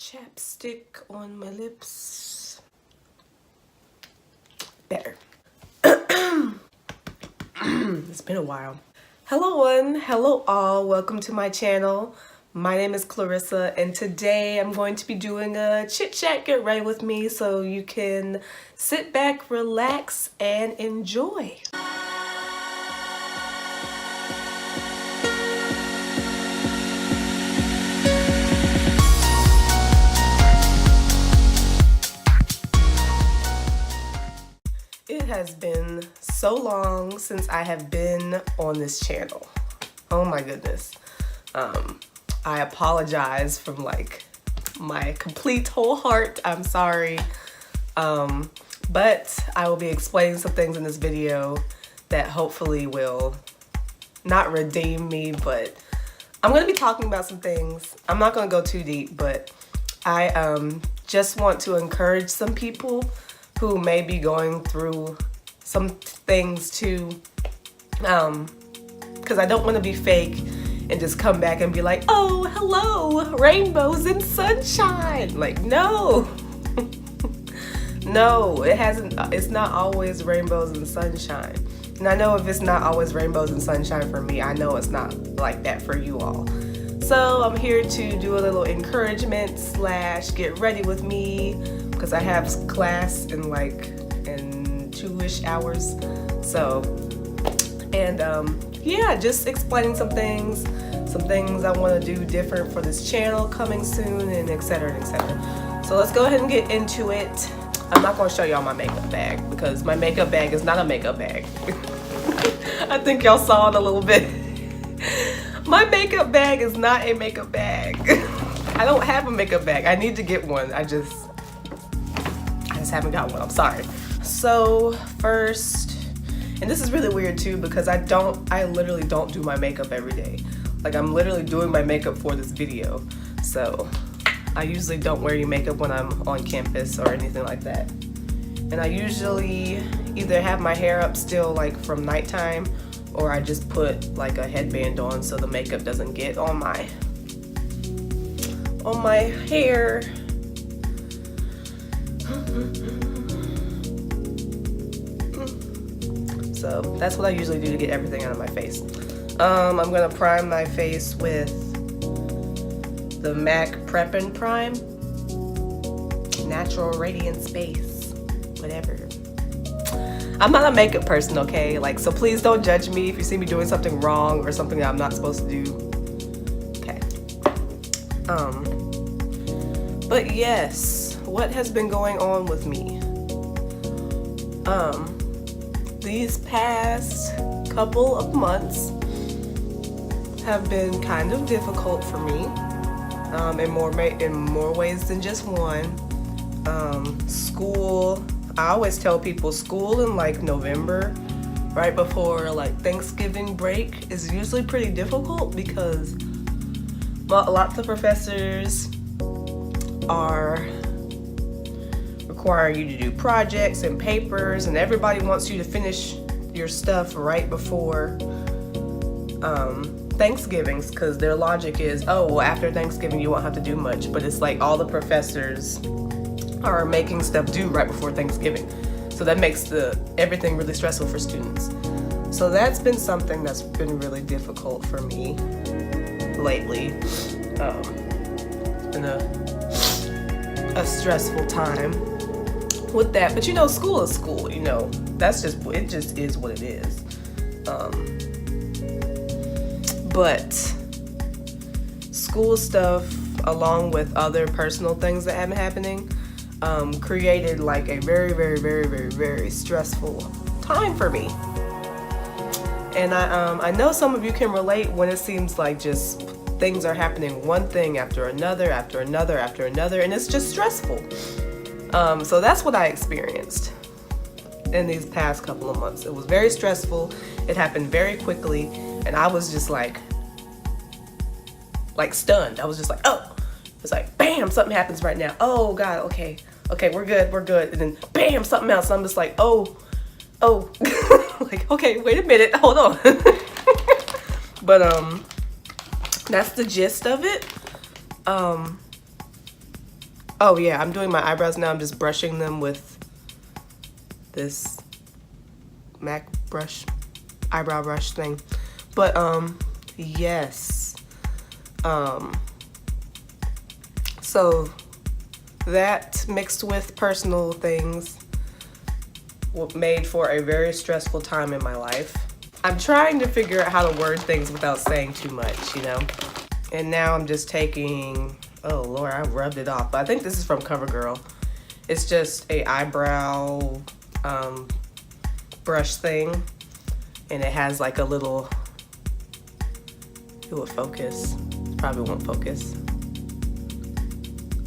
chapstick on my lips. Better. It's been a while. Hello one, hello all, welcome to my channel. My name is Clarissa and today I'm going to be doing a chit chat get ready with me so you can sit back, relax, and enjoy. It has been so long since I have been on this channel. Oh my goodness. I apologize from like my complete whole heart. I'm sorry. But I will be explaining some things in this video that hopefully will not redeem me, but I'm going to be talking about some things. I'm not going to go too deep, but I just want to encourage some people who may be going through some things too, because I don't want to be fake and just come back and be like, oh, hello, rainbows and sunshine. Like, no. No, it's not always rainbows and sunshine. And I know if it's not always rainbows and sunshine for me, I know it's not like that for you all. So I'm here to do a little encouragement / get ready with me, because I have class in 2-ish hours. So, and yeah, just explaining some things I want to do different for this channel coming soon, and etc. etc. So let's go ahead and get into it. I'm not going to show y'all my makeup bag because my makeup bag is not a makeup bag. I think y'all saw it a little bit. My makeup bag is not a makeup bag. I don't have a makeup bag. I need to get one. I just haven't got one. I'm sorry. So first, and this is really weird too because I literally don't do my makeup every day. Like, I'm literally doing my makeup for this video. So I usually don't wear any makeup when I'm on campus or anything like that. And I usually either have my hair up still like from nighttime, or I just put like a headband on so the makeup doesn't get on my hair. So that's what I usually do to get everything out of my face. I'm gonna prime my face with the MAC Prep and Prime Natural Radiant Space, whatever. I'm not a makeup person, okay? Like, so please don't judge me if you see me doing something wrong or something that I'm not supposed to do. Okay. But yes, what has been going on with me? These past couple of months have been kind of difficult for me, in more ways than just one. School, I always tell people school in like November, right before like Thanksgiving break, is usually pretty difficult because lots of professors are requiring you to do projects and papers, and everybody wants you to finish your stuff right before Thanksgivings, because their logic is, oh, well, after Thanksgiving you won't have to do much. But it's like all the professors are making stuff due right before Thanksgiving, so that makes everything really stressful for students. So that's been something that's been really difficult for me lately. It's been a stressful time with that, but you know, school is school. You know, it just is what it is. But school stuff, along with other personal things that have been happening, created like a very, very, very, very, very stressful time for me. And I know some of you can relate when it seems like just things are happening, one thing after another, after another, after another, and it's just stressful. So that's what I experienced in these past couple of months. It was very stressful. It happened very quickly, and I was just like stunned. I was just like, oh, it's like, bam, something happens right now. Oh God, okay, we're good. And then bam, something else. I'm just like, oh, like, okay, wait a minute, hold on. But that's the gist of it. Oh yeah, I'm doing my eyebrows now. I'm just brushing them with this MAC brush, eyebrow brush thing. But yes. So that mixed with personal things made for a very stressful time in my life. I'm trying to figure out how to word things without saying too much, you know? And now I'm just taking, oh Lord, I rubbed it off. But I think this is from CoverGirl. It's just a eyebrow brush thing. And it has like a little, it will focus. Probably won't focus.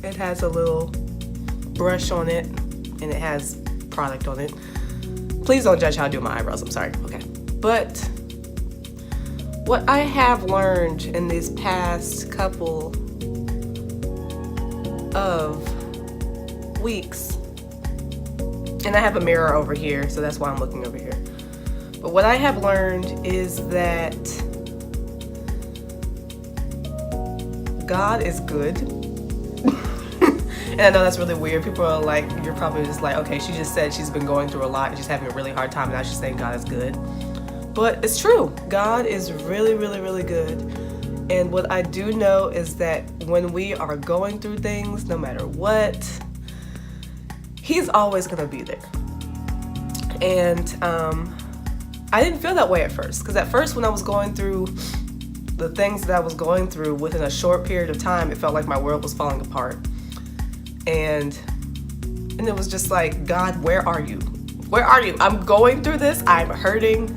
It has a little brush on it and it has product on it. Please don't judge how I do my eyebrows, I'm sorry. Okay. But what I have learned in these past couple of weeks, and I have a mirror over here, so that's why I'm looking over here. But what I have learned is that God is good. And I know that's really weird. People are like, you're probably just like, okay, she just said she's been going through a lot and she's having a really hard time, and now she's saying God is good. But it's true. God is really, really, really good. And what I do know is that when we are going through things, no matter what, He's always going to be there. And I didn't feel that way at first. Because at first when I was going through the things that I was going through, within a short period of time, it felt like my world was falling apart. And it was just like, God, where are you? Where are you? I'm going through this. I'm hurting.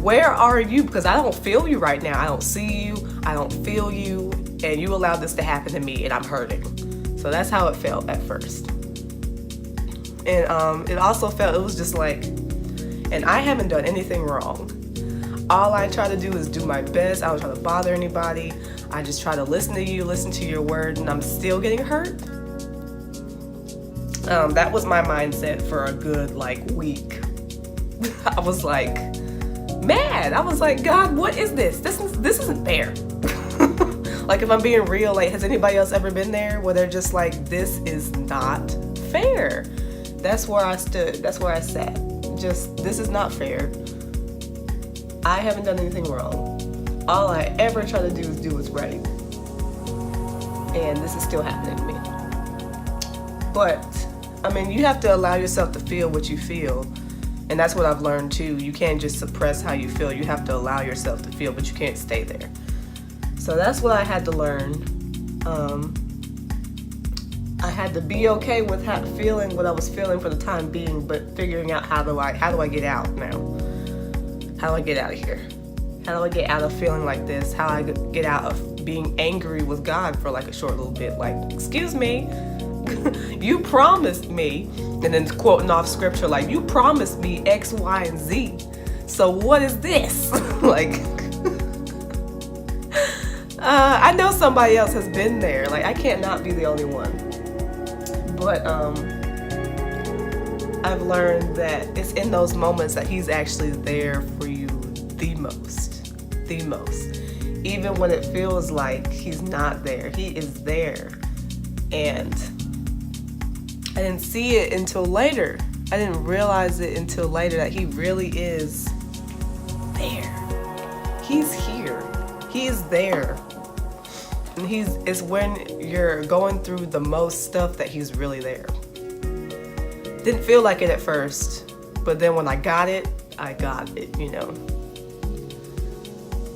Where are you? Because I don't feel you right now. I don't see you. I don't feel you. And you allowed this to happen to me and I'm hurting. So that's how it felt at first. And it also felt, it was just like, and I haven't done anything wrong. All I try to do is do my best. I don't try to bother anybody. I just try to listen to you, listen to your word, and I'm still getting hurt. That was my mindset for a good week. I was like mad. I was like, God, what is this? This isn't fair. Like, if I'm being real, has anybody else ever been there where they're just like, this is not fair? That's where I stood. That's where I sat. Just, this is not fair. I haven't done anything wrong. All I ever try to do what's right. And this is still happening to me. But I mean, you have to allow yourself to feel what you feel. And that's what I've learned too. You can't just suppress how you feel. You have to allow yourself to feel, but you can't stay there. So that's what I had to learn. I had to be okay with feeling what I was feeling for the time being, but figuring out how do I get out now? How do I get out of here? How do I get out of feeling like this? How do I get out of being angry with God for a short little bit? Excuse me. You promised me, and then quoting off scripture, you promised me X, Y, and Z. So what is this? I know somebody else has been there. I can't not be the only one. But I've learned that it's in those moments that He's actually there for you the most. Even when it feels like He's not there, He is there. And I didn't see it until later. I didn't realize it until later that He really is there. He's here. He is there. And it's when you're going through the most stuff that He's really there. Didn't feel like it at first, but then when I got it, you know.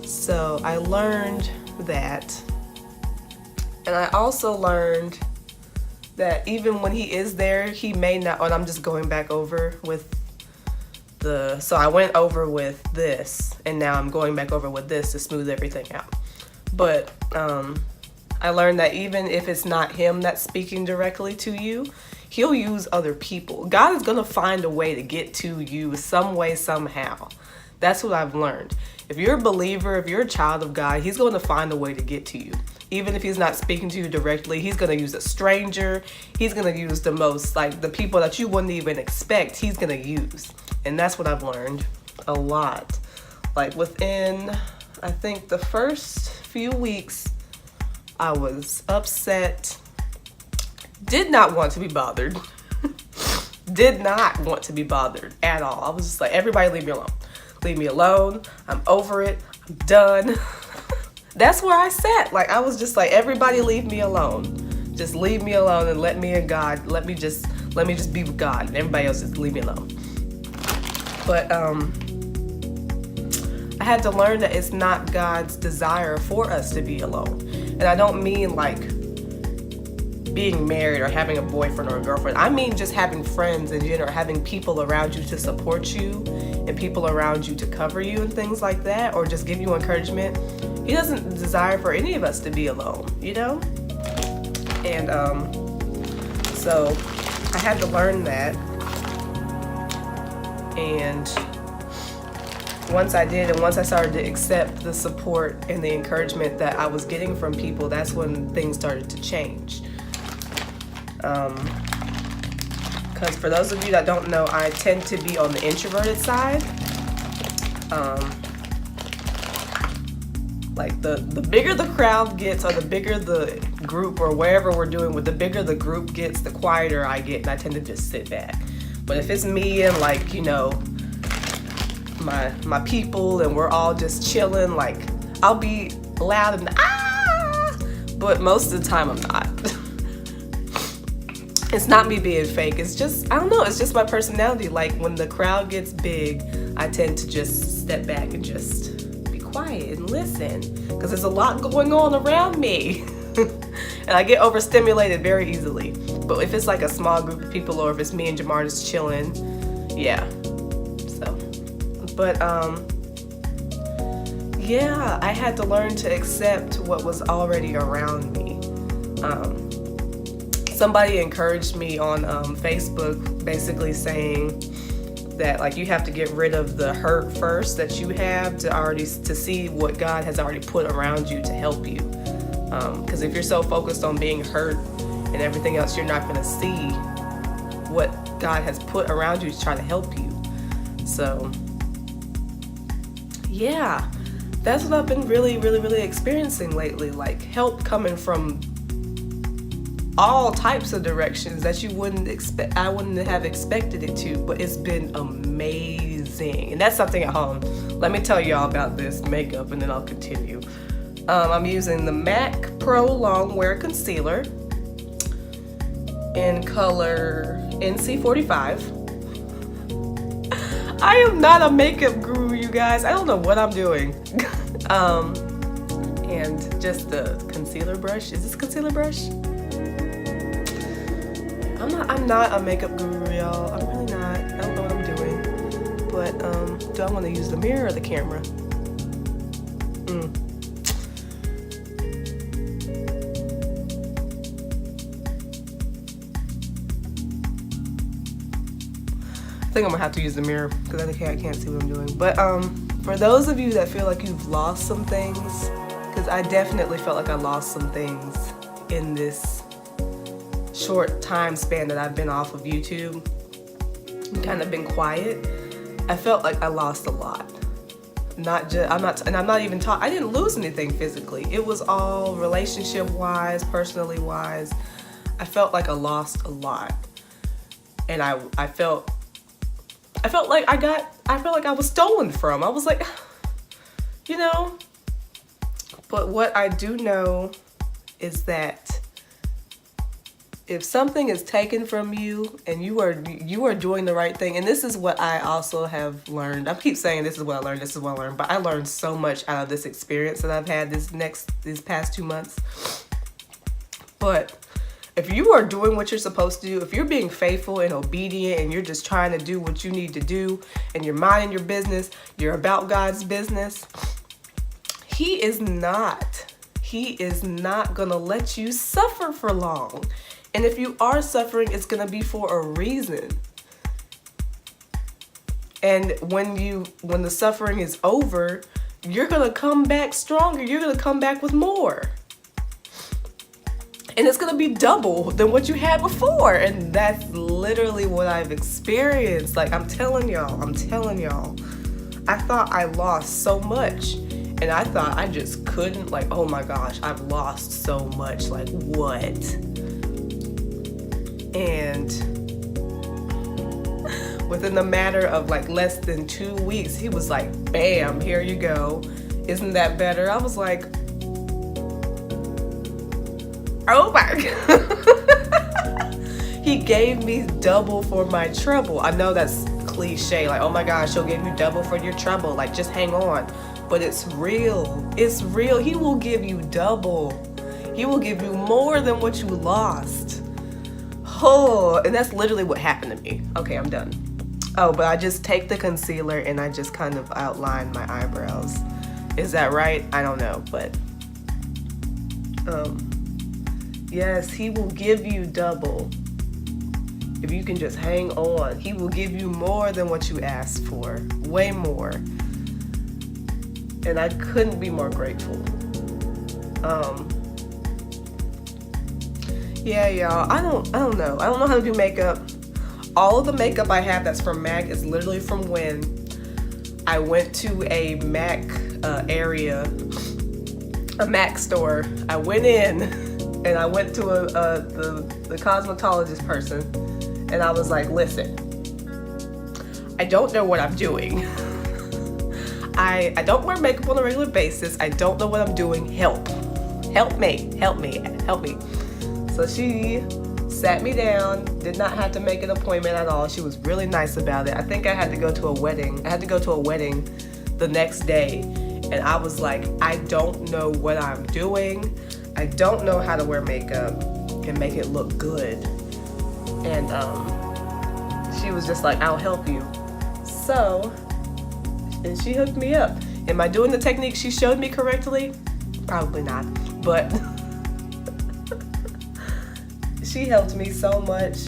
So I learned that. And I also learned that even when He is there, He may not, and I'm just going back over with so I went over with this, and now I'm going back over with this to smooth everything out. But I learned that even if it's not Him that's speaking directly to you, He'll use other people. God is going to find a way to get to you some way, somehow. That's what I've learned. If you're a believer, if you're a child of God, He's going to find a way to get to you. Even if He's not speaking to you directly, He's going to use a stranger. He's going to use the most, the people that you wouldn't even expect, He's going to use. And that's what I've learned a lot. Within, I think, the first few weeks, I was upset, Did not want to be bothered. Did not want to be bothered at all. I was just like, everybody leave me alone. Leave me alone. I'm over it. I'm done. That's where I sat. Like, I was just like, everybody leave me alone. Just leave me alone and let me and God, let me just be with God, and everybody else just leave me alone. But I had to learn that it's not God's desire for us to be alone. And I don't mean like being married or having a boyfriend or a girlfriend. I mean just having friends in general, having people around you to support you and people around you to cover you and things like that, or just give you encouragement. He doesn't desire for any of us to be alone, you know? And so I had to learn that. And once I did, and once I started to accept the support and the encouragement that I was getting from people, that's when things started to change. Because for those of you that don't know, I tend to be on the introverted side. Like the bigger the crowd gets, or the bigger the group, or wherever we're doing with, the bigger the group gets, the quieter I get, and I tend to just sit back. But if it's me and like, you know, my people, and we're all just chilling, like I'll be loud and but most of the time I'm not. It's not me being fake. It's just, I don't know, it's just my personality. Like when the crowd gets big, I tend to just step back and just be quiet and listen, because there's a lot going on around me. And I get overstimulated very easily. But if it's like a small group of people, or if it's me and Jamar just chilling, yeah. So, but yeah, I had to learn to accept what was already around me. Somebody encouraged me on Facebook, basically saying that like you have to get rid of the hurt first that you have to see what God has already put around you to help you. Because if you're so focused on being hurt and everything else, you're not going to see what God has put around you to try to help you. So yeah, that's what I've been really experiencing lately. Like help coming from all types of directions that you wouldn't expect. I wouldn't have expected it to, but it's been amazing. And that's something at home. Let me tell y'all about this makeup, and then I'll continue. I'm using the MAC Pro Longwear Concealer in color NC45. I am not a makeup guru, you guys. I don't know what I'm doing. And just the concealer brush. Is this a concealer brush? I'm not a makeup guru, y'all. I'm really not. I don't know what I'm doing. But do I want to use the mirror or the camera? I think I'm gonna have to use the mirror because I can't see what I'm doing. But for those of you that feel like you've lost some things, because I definitely felt like I lost some things in this short time span that I've been off of YouTube and kind of been quiet. I felt like I lost a lot. I didn't lose anything physically. It was all relationship wise, personally wise. I felt like I lost a lot. And I felt like I was stolen from. I was like, you know, but what I do know is that if something is taken from you and you are doing the right thing, and this is what I also have learned. I keep saying this is what I learned, but I learned so much out of this experience that I've had these past 2 months. But if you are doing what you're supposed to do, if you're being faithful and obedient and you're just trying to do what you need to do and you're minding your business, you're about God's business, He is not gonna let you suffer for long. And if you are suffering, it's gonna be for a reason. And when the suffering is over, you're gonna come back stronger. You're gonna come back with more. And it's gonna be double than what you had before. And that's literally what I've experienced. Like, I'm telling y'all. I thought I lost so much. And I thought I just couldn't, like, oh my gosh, I've lost so much. Like, what? within the matter of like less than 2 weeks, he was like, bam, here you go. Isn't that better? I was like, oh my God. He gave me double for my trouble. I know that's cliche, like, oh my gosh, he'll give you double for your trouble, like, just hang on. But it's real. It's real. He will give you double. He will give you more than what you lost. Oh, and that's literally what happened to me. Okay, I'm done. Oh, but I just take the concealer and I just kind of outline my eyebrows. Is that right? I don't know, but yes, he will give you double. If you can just hang on, he will give you more than what you asked for. Way more. And I couldn't be more grateful. Yeah, y'all, I don't know. I don't know how to do makeup. All of the makeup I have that's from MAC is literally from when I went to a MAC area, a MAC store. I went in and I went to the cosmetologist person, and I was like, listen, I don't know what I'm doing. I don't wear makeup on a regular basis. I don't know what I'm doing. Help me. So she sat me down, did not have to make an appointment at all. She was really nice about it. I think I had to go to a wedding. I had to go to a wedding the next day, and I was like, I don't know what I'm doing. I don't know how to wear makeup and make it look good. And she was just like, I'll help you. So, and she hooked me up. Am I doing the technique she showed me correctly? Probably not, but she helped me so much.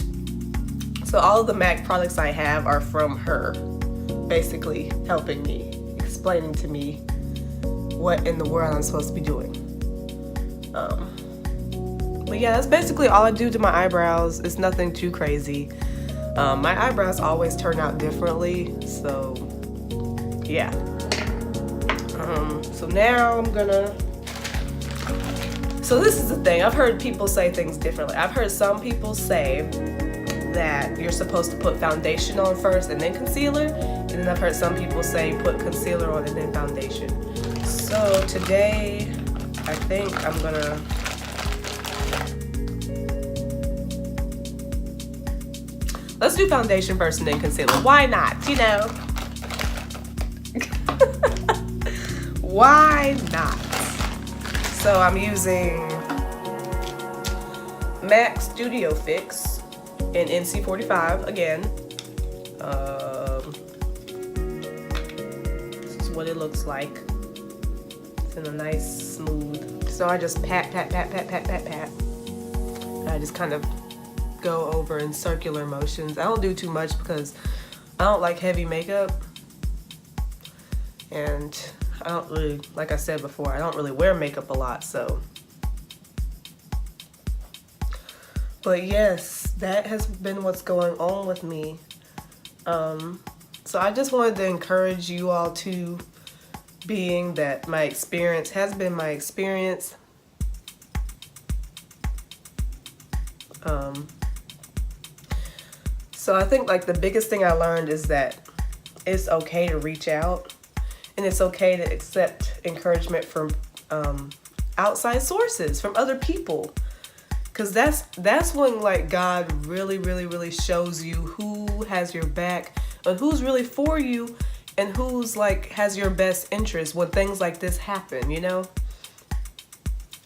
So all of the MAC products I have are from her, basically helping me, explaining to me what in the world I'm supposed to be doing. But yeah, that's basically all I do to my eyebrows. It's nothing too crazy. My eyebrows always turn out differently, so yeah. So now I'm gonna, so this is the thing, I've heard people say things differently. I've heard some people say that you're supposed to put foundation on first and then concealer, and then I've heard some people say put concealer on and then foundation. So today, I think I'm gonna, let's do foundation first and then concealer. Why not, you know? Why not? So I'm using MAC Studio Fix in NC45 again. This is what it looks like. It's in a nice smooth. So I just pat. And I just kind of go over in circular motions. I don't do too much because I don't like heavy makeup. And I don't really, like I said before, I don't really wear makeup a lot, so. But yes, that has been what's going on with me. So I just wanted to encourage you all to, being that my experience has been my experience. So I think like the biggest thing I learned is that it's okay to reach out. And it's okay to accept encouragement from outside sources, from other people. Because that's when like God really shows you who has your back and who's really for you and who's like has your best interest when things like this happen, you know?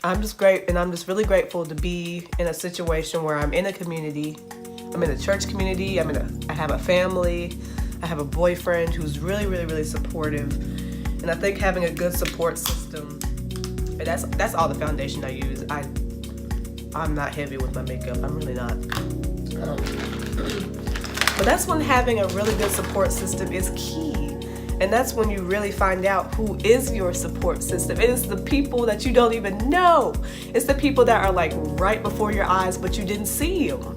I'm just really grateful to be in a situation where I'm in a community. I'm in a church community. I have a family. I have a boyfriend who's really supportive, and I think having a good support system, and that's all the foundation I use. I'm not heavy with my makeup. I'm really not. But that's when having a really good support system is key, and that's when you really find out who is your support system. It is the people that you don't even know. It's the people that are like right before your eyes, but you didn't see them.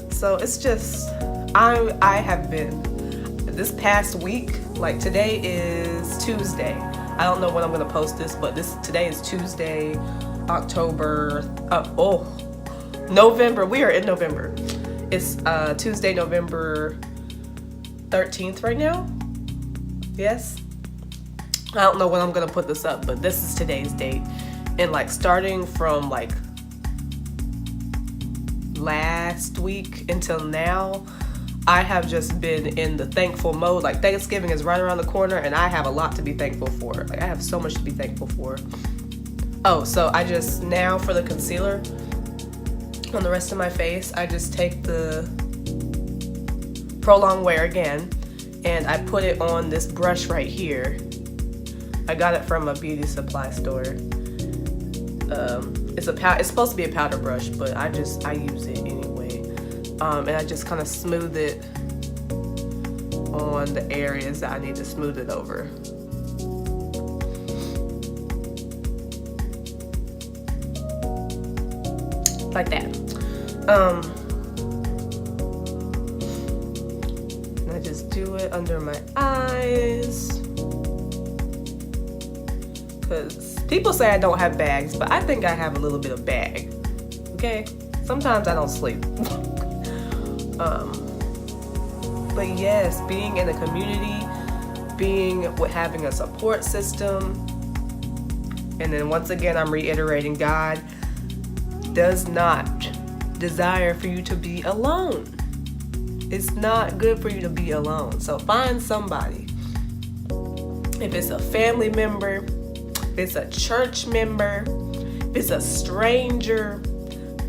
So it's just, I have been. This past week, like today is Tuesday. I don't know when I'm gonna post this, but today is Tuesday, November. We are in November. It's Tuesday, November 13th right now. Yes. I don't know when I'm gonna put this up, but this is today's date. And like starting from like last week until now, I have just been in the thankful mode. Like Thanksgiving is right around the corner and I have a lot to be thankful for. Like I have so much to be thankful for. Oh, so I just, now for the concealer on the rest of my face, I just take the Prolonged Wear again and I put it on this brush right here. I got it from a beauty supply store. It's supposed to be a powder brush, but I use it anyway. And I just kind of smooth it on the areas that I need to smooth it over. Like that. And I just do it under my eyes. Because people say I don't have bags, but I think I have a little bit of bag. Okay? Sometimes I don't sleep. But yes, being in a community, having a support system, and then once again, I'm reiterating, God does not desire for you to be alone. It's not good for you to be alone. So find somebody. If it's a family member, if it's a church member, if it's a stranger,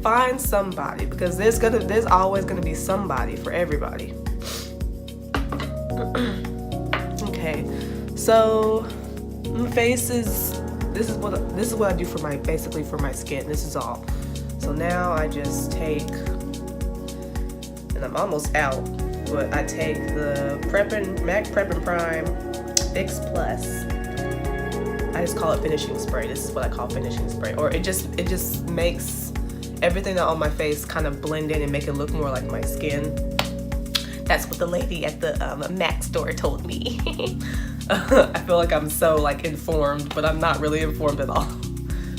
find somebody, because there's always gonna be somebody for everybody. Okay, so my face is, this is what I do for my skin. This is all. So now I just take, and I'm almost out, but I take the MAC Prep and Prime Fix Plus. I just call it finishing spray. This is what I call finishing spray. Or it just makes everything on my face kind of blend in and make it look more like my skin. That's what the lady at the MAC store told me. I feel like I'm so like informed, but I'm not really informed at all.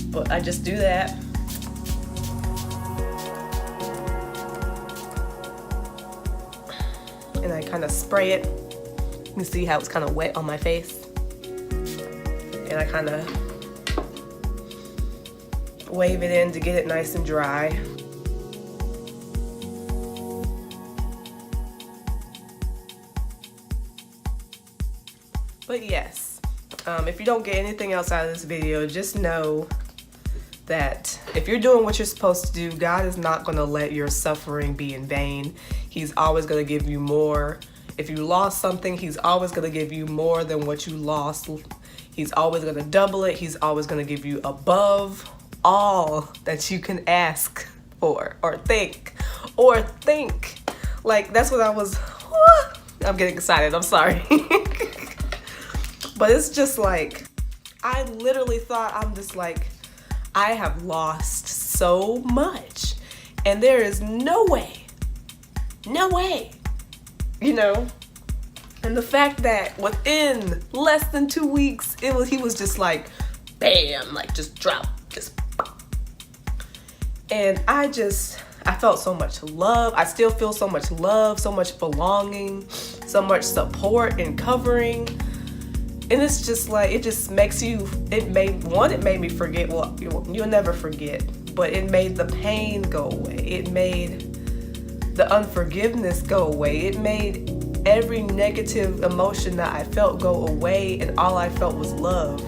But I just do that. And I kind of spray it. You can see how it's kind of wet on my face. And I kind of wave it in to get it nice and dry. But yes, if you don't get anything else out of this video, just know that if you're doing what you're supposed to do, God is not going to let your suffering be in vain. He's always going to give you more. If you lost something, he's always going to give you more than what you lost. He's always going to double it. He's always going to give you above all that you can ask for or think. Like, that's what I was, I'm getting excited. I'm sorry. But it's just like, I literally thought, I'm just like, I have lost so much and there is no way, you know? And the fact that within less than 2 weeks, he was just like, bam, like just drop, just pop. And I felt so much love. I still feel so much love, so much belonging, so much support and covering. And it's just like, it just makes you, it made me forget, well, you'll never forget, but it made the pain go away. It made the unforgiveness go away. It made every negative emotion that I felt go away, and all I felt was love.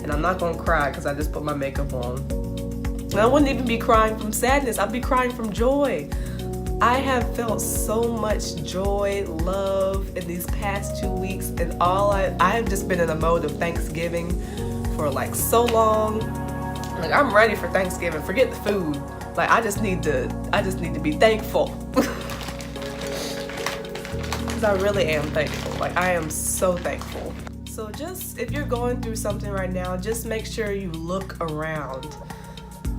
And I'm not gonna cry because I just put my makeup on. And I wouldn't even be crying from sadness, I'd be crying from joy. I have felt so much joy, love in these past 2 weeks, and I have just been in a mode of Thanksgiving for like so long. Like, I'm ready for Thanksgiving. Forget the food. Like, I just need to be thankful. Because I really am thankful. Like, I am so thankful. So just, if you're going through something right now, just make sure you look around.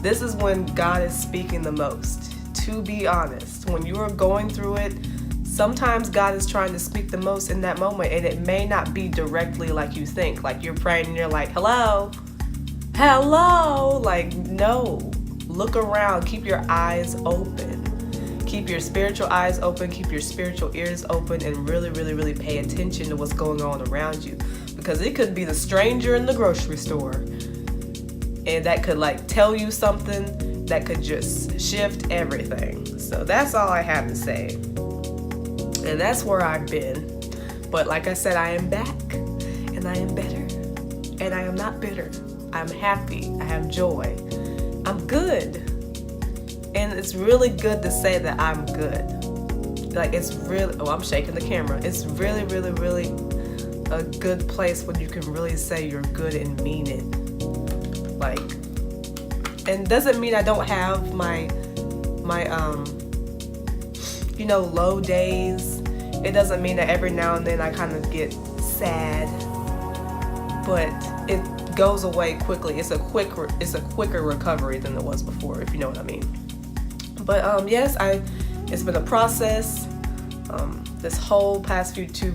This is when God is speaking the most. To be honest, when you are going through it, sometimes God is trying to speak the most in that moment, and it may not be directly like you think. Like, you're praying and you're like, hello, like, no. Look around, keep your eyes open, keep your spiritual eyes open, keep your spiritual ears open, and really, really, really pay attention to what's going on around you. Because it could be the stranger in the grocery store, and that could like tell you something that could just shift everything. So that's all I have to say. And that's where I've been. But like I said, I am back, and I am better, and I am not bitter. I'm happy, I have joy, I'm good. And it's really good to say that I'm good. Like, it's really, oh, I'm shaking the camera. It's really, really, really a good place when you can really say you're good and mean it. Like, and doesn't mean I don't have my you know, low days. It doesn't mean that every now and then I kind of get sad, but it goes away quickly. It's a quicker recovery than it was before, if you know what I mean. But yes, it's been a process. This whole past 2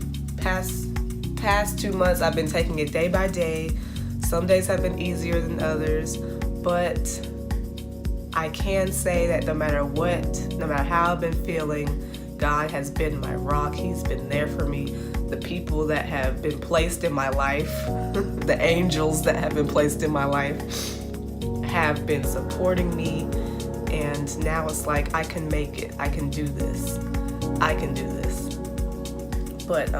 months, I've been taking it day by day. Some days have been easier than others, but I can say that no matter how I've been feeling, God has been my rock. He's been there for me. The people that have been placed in my life, the angels that have been placed in my life, have been supporting me. And now it's like, I can make it. I can do this. I can do this. But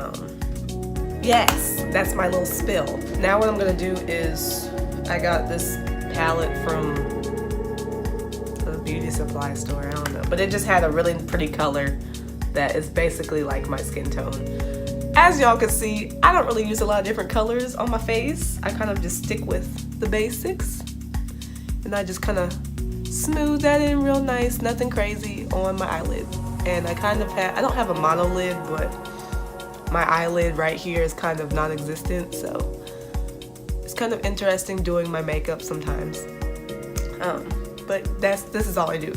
yes, that's my little spill. Now what I'm gonna do is, I got this palette from the beauty supply store, I don't know, but it just had a really pretty color that is basically like my skin tone. As y'all can see, I don't really use a lot of different colors on my face. I kind of just stick with the basics, and I just kind of smooth that in real nice, nothing crazy on my eyelid. And I don't have a monolid, but my eyelid right here is kind of non-existent, so it's kind of interesting doing my makeup sometimes. But this is all I do.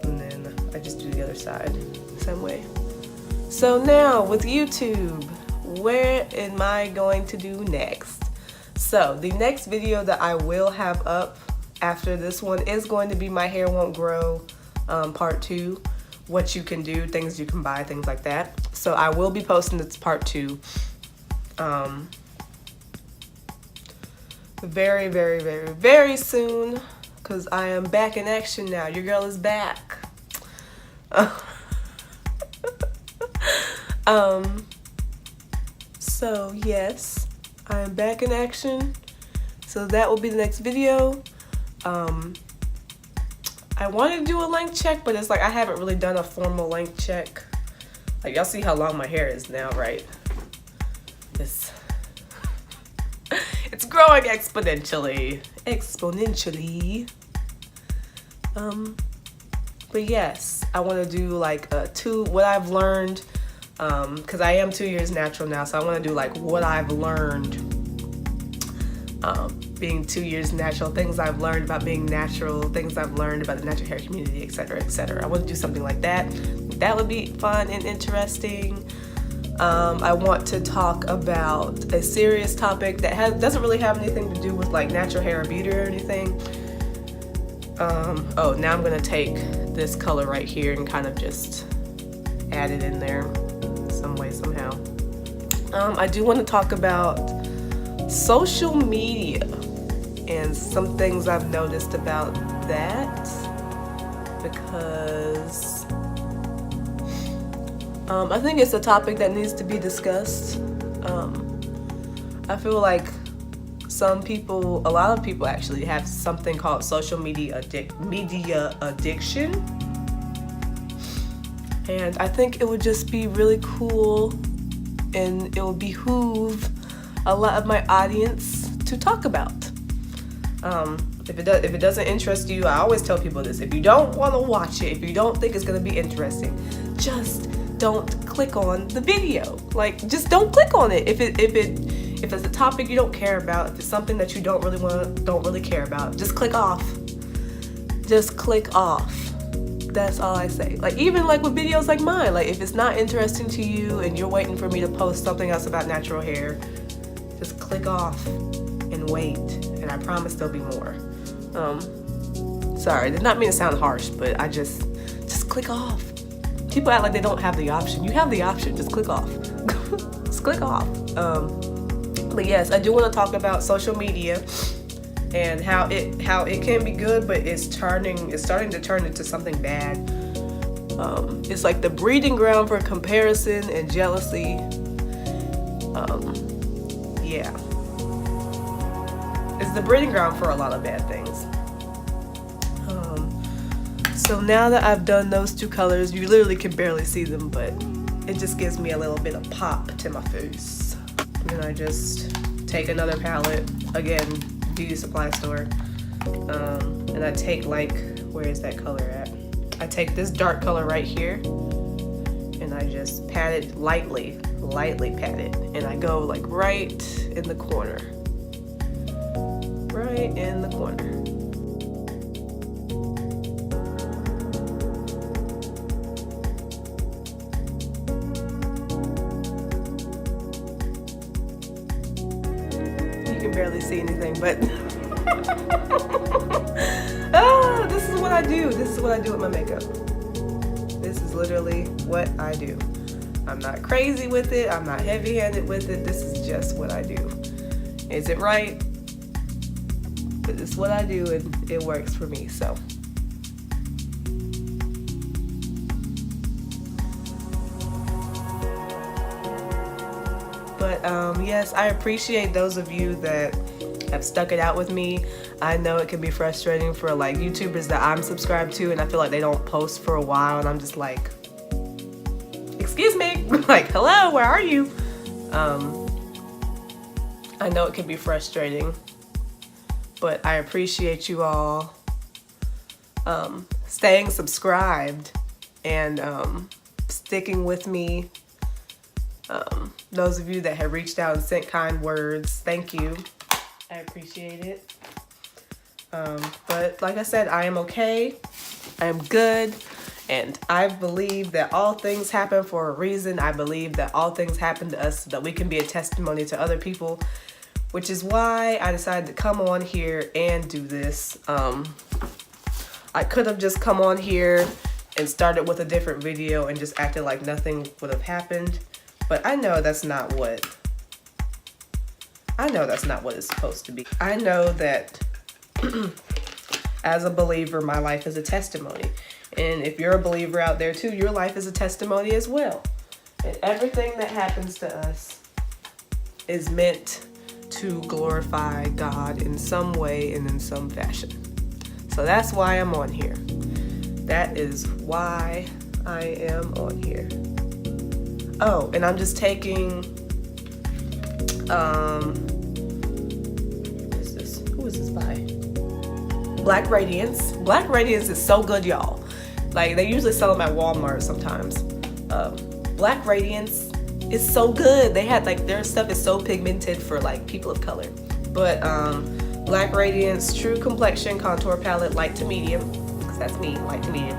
And then I just do the other side, same way. So now with YouTube, where am I going to do next? So the next video that I will have up after this one is going to be my hair won't grow part 2, what you can do, things you can buy, things like that. So I will be posting this part 2 very, very, very, very soon, because I am back in action now. Your girl is back. So yes, I am back in action. So that will be the next video. I wanted to do a length check, but it's like I haven't really done a formal length check. Like, y'all see how long my hair is now, right? It's growing exponentially. But yes, I want to do like what I've learned, because I am 2 years natural now, so I want to do like what I've learned being 2 years natural, things I've learned about being natural, things I've learned about the natural hair community, etc., etc. I want to do something like that. That would be fun and interesting. I want to talk about a serious topic that doesn't really have anything to do with like natural hair or beauty or anything. Oh, now I'm gonna take this color right here and kind of just add it in there some way, somehow. I do want to talk about social media and some things I've noticed about that, because I think it's a topic that needs to be discussed. I feel like a lot of people actually have something called social media addiction. And I think it would just be really cool, and it would behoove a lot of my audience to talk about. If it doesn't interest you, I always tell people this: if you don't want to watch it, if you don't think it's going to be interesting, just don't click on the video. Like, just don't click on it. If it's a topic you don't care about, if it's something that you don't really care about, just click off. Just click off. That's all I say. Like, even like with videos like mine, like if it's not interesting to you and you're waiting for me to post something else about natural hair, just click off and wait, and I promise there'll be more. Sorry, did not mean to sound harsh, but I just click off. People act like they don't have the option. You have the option, just click off. Just click off. But yes, I do want to talk about social media and how it can be good, but it's starting to turn into something bad. It's like the breeding ground for comparison and jealousy. Yeah. It's the breeding ground for a lot of bad things. So now that I've done those two colors, you literally can barely see them, but it just gives me a little bit of pop to my face. And I just take another palette, again, beauty supply store, and I take, like, where is that color at? I take this dark color right here, and I just pat it lightly pat it, and I go like right in the corner. Right in the corner. You can barely see anything, but this is what I do. This is what I do with my makeup. This is literally what I do. I'm not crazy with it. I'm not heavy-handed with it. This is just what I do. Is it right? But it's what I do, and it works for me, so. But yes, I appreciate those of you that have stuck it out with me. I know it can be frustrating for like YouTubers that I'm subscribed to, and I feel like they don't post for a while, and I'm just like, excuse me, like, hello, where are you? I know it can be frustrating, but I appreciate you all staying subscribed and sticking with me. Those of you that have reached out and sent kind words, thank you. I appreciate it. But like I said, I am okay. I am good. And I believe that all things happen for a reason. I believe that all things happen to us so that we can be a testimony to other people, which is why I decided to come on here and do this. I could have just come on here and started with a different video and just acted like nothing would have happened. But I know that's not what it's supposed to be. I know that as a believer, my life is a testimony. And if you're a believer out there too, your life is a testimony as well. And everything that happens to us is meant to glorify God in some way and in some fashion. So that's why I'm on here. That is why I am on here. Oh, and I'm just taking, who is this by? Black Radiance. Black Radiance is so good, y'all. Like, they usually sell them at Walmart sometimes. Black Radiance is so good. They had, like, their stuff is so pigmented for, like, people of color. But Black Radiance True Complexion Contour Palette, light to medium. Because that's me, light to medium.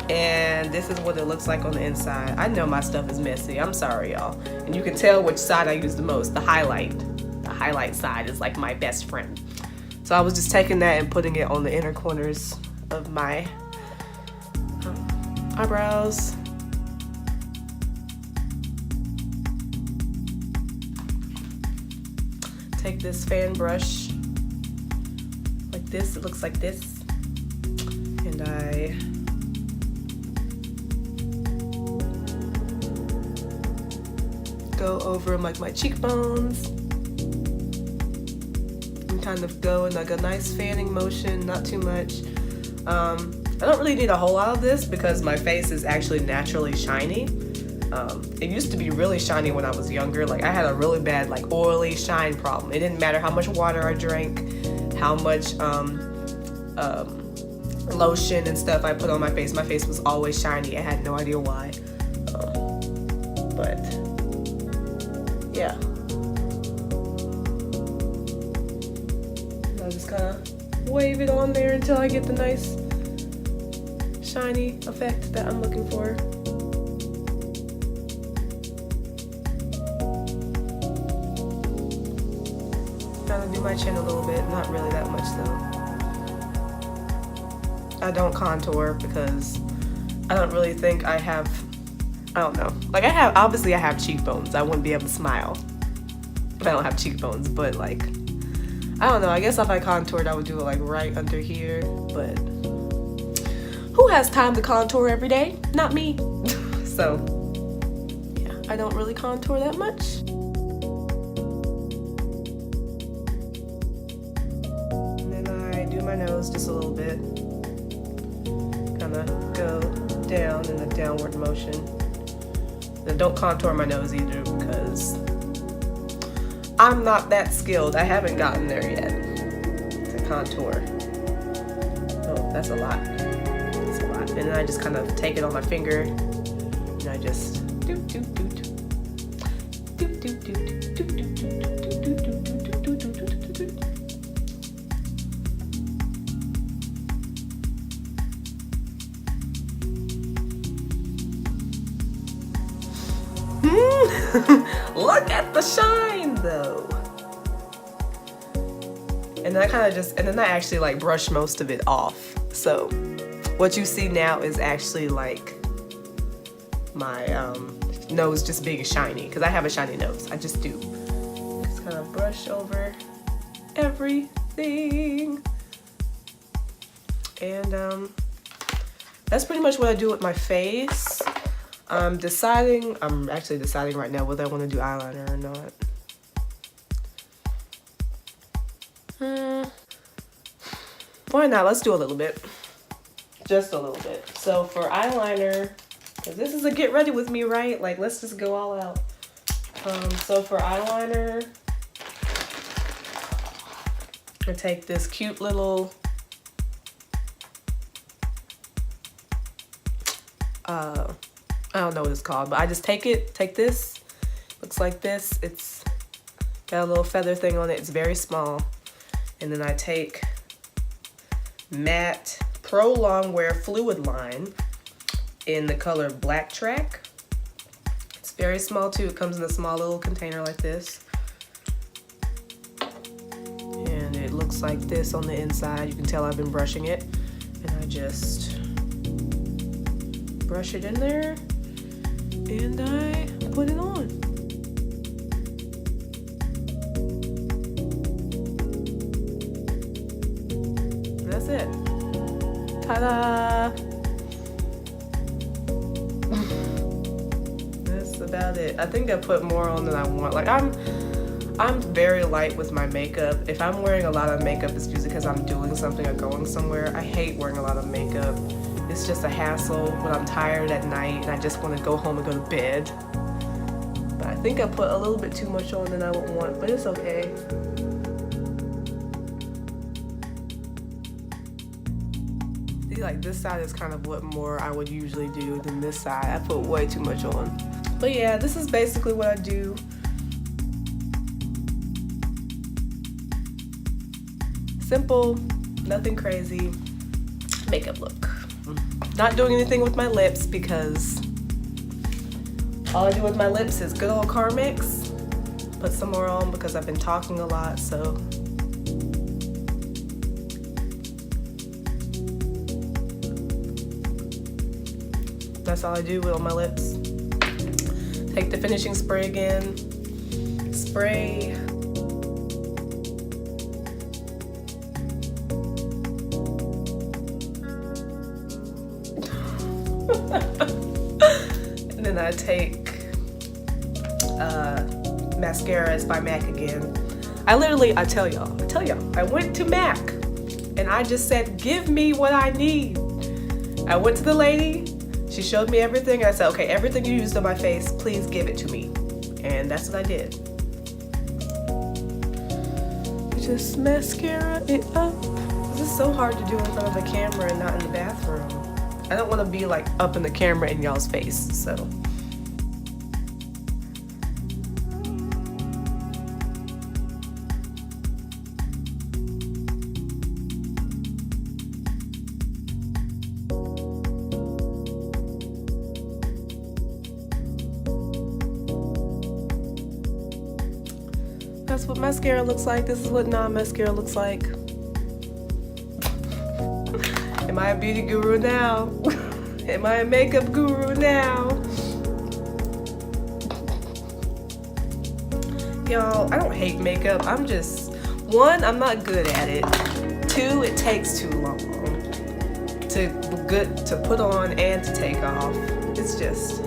And this is what it looks like on the inside. I know my stuff is messy. I'm sorry, y'all. And you can tell which side I use the most. The highlight. The highlight side is, like, my best friend. So I was just taking that and putting it on the inner corners of my eyebrows. Take this fan brush like this. It looks like this. And I go over like my cheekbones. Kind of go in like a nice fanning motion, not too much. I don't really need a whole lot of this because my face is actually naturally shiny. It used to be really shiny when I was younger. Like, I had a really bad like oily shine problem. It didn't matter how much water I drank, how much lotion and stuff I put on my face. My face was always shiny. I had no idea why. But yeah. Just kind of wave it on there until I get the nice shiny effect that I'm looking for. Kind of do my chin a little bit, not really that much though. I don't contour because I don't really think I have, I don't know. Like obviously I have cheekbones. I wouldn't be able to smile if I don't have cheekbones, but like, I don't know. I guess if I contoured, I would do it like right under here, but who has time to contour every day? Not me. So yeah, I don't really contour that much. And then I do my nose just a little bit. Kind of go down in a downward motion. And don't contour my nose either because I'm not that skilled. I haven't gotten there yet to contour. Oh, that's a lot. That's a lot. And then I just kind of take it on my finger and I just do do do do do do do do do Look at the shine though. And then I actually like brush most of it off. So what you see now is actually like my nose just being shiny because I have a shiny nose. I just do. Just kind of brush over everything. And that's pretty much what I do with my face. I'm actually deciding right now whether I want to do eyeliner or not. Why not? Let's do a little bit. Just a little bit. So for eyeliner, because this is a get ready with me, right? Like, let's just go all out. So for eyeliner, I take this cute little I don't know what it's called, but I just take this, looks like this. It's got a little feather thing on it. It's very small. And then I take matte Pro Longwear Fluid Line in the color Black Track. It's very small too. It comes in a small little container like this. And it looks like this on the inside. You can tell I've been brushing it. And I just brush it in there. And I put it on. And that's it. Ta-da! That's about it. I think I put more on than I want. Like I'm very light with my makeup. If I'm wearing a lot of makeup, it's usually because I'm doing something or going somewhere. I hate wearing a lot of makeup. It's just a hassle when I'm tired at night and I just want to go home and go to bed. But I think I put a little bit too much on than I would want, but it's okay. See, like this side is kind of what more I would usually do than this side. I put way too much on. But yeah, this is basically what I do. Simple, nothing crazy makeup look. Not doing anything with my lips because all I do with my lips is good old Carmex. Put some more on because I've been talking a lot, so. That's all I do with all my lips. Take the finishing spray again. Spray. And then I take mascara. It's by MAC again. I tell y'all, I went to MAC and I just said, give me what I need. I went to the lady, she showed me everything. I said, okay, everything you used on my face, please give it to me. And that's what I did. Just mascara it up. This is so hard to do in front of the camera and not in the bathroom. I don't want to be like up in the camera in y'all's face, so. That's what mascara looks like. This is what non-mascara looks like. And I a beauty guru now? Am I a makeup guru now? Y'all, I don't hate makeup. I'm just, one, I'm not good at it. Two, it takes too long to put on and to take off. It's just.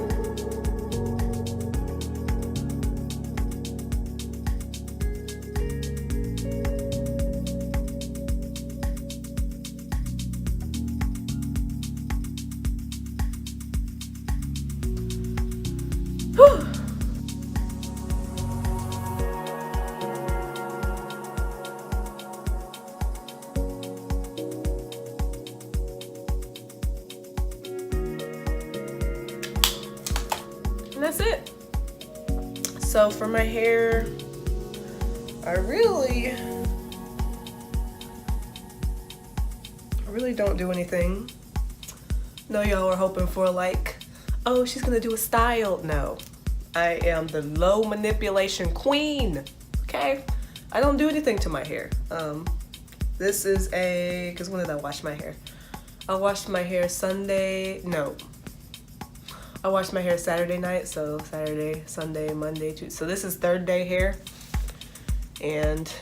Whew. And that's it. So for my hair, I really don't do anything. No, y'all were hoping for like, oh, she's gonna do a style. No, I am the low manipulation queen. Okay, I don't do anything to my hair. This is because when did I wash my hair? I washed my hair Sunday. No, I washed my hair Saturday night. So Saturday, Sunday, Monday, Tuesday. So this is third day hair, and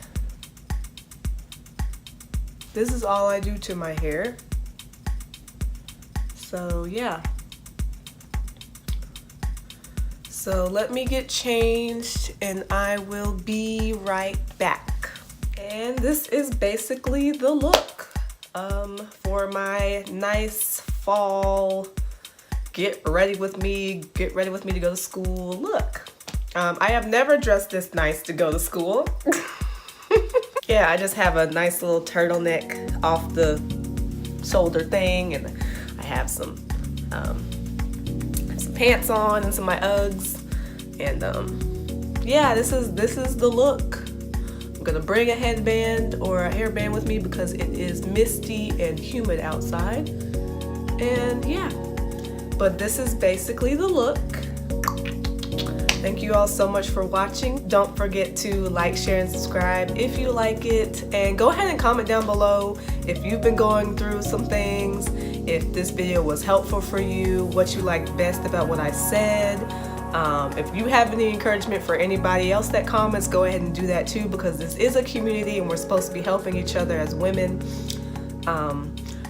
this is all I do to my hair. So yeah. So let me get changed and I will be right back. And this is basically the look for my nice fall get ready with me to go to school look. I have never dressed this nice to go to school. Yeah, I just have a nice little turtleneck off the shoulder thing, and I have some pants on and some of my Uggs, and yeah, this is the look. I'm gonna bring a headband or a hairband with me because it is misty and humid outside, and yeah, but this is basically the look. Thank you all so much for watching. Don't forget to like, share, and subscribe if you like it, and go ahead and comment down below if you've been going through some things, if this video was helpful for you, what you liked best about what I said. If you have any encouragement for anybody else that comments, go ahead and do that too, because this is a community and we're supposed to be helping each other as women.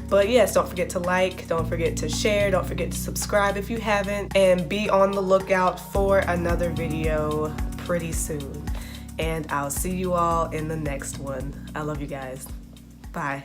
But yes, don't forget to like, don't forget to share, don't forget to subscribe if you haven't, and be on the lookout for another video pretty soon. And I'll see you all in the next one. I love you guys. Bye.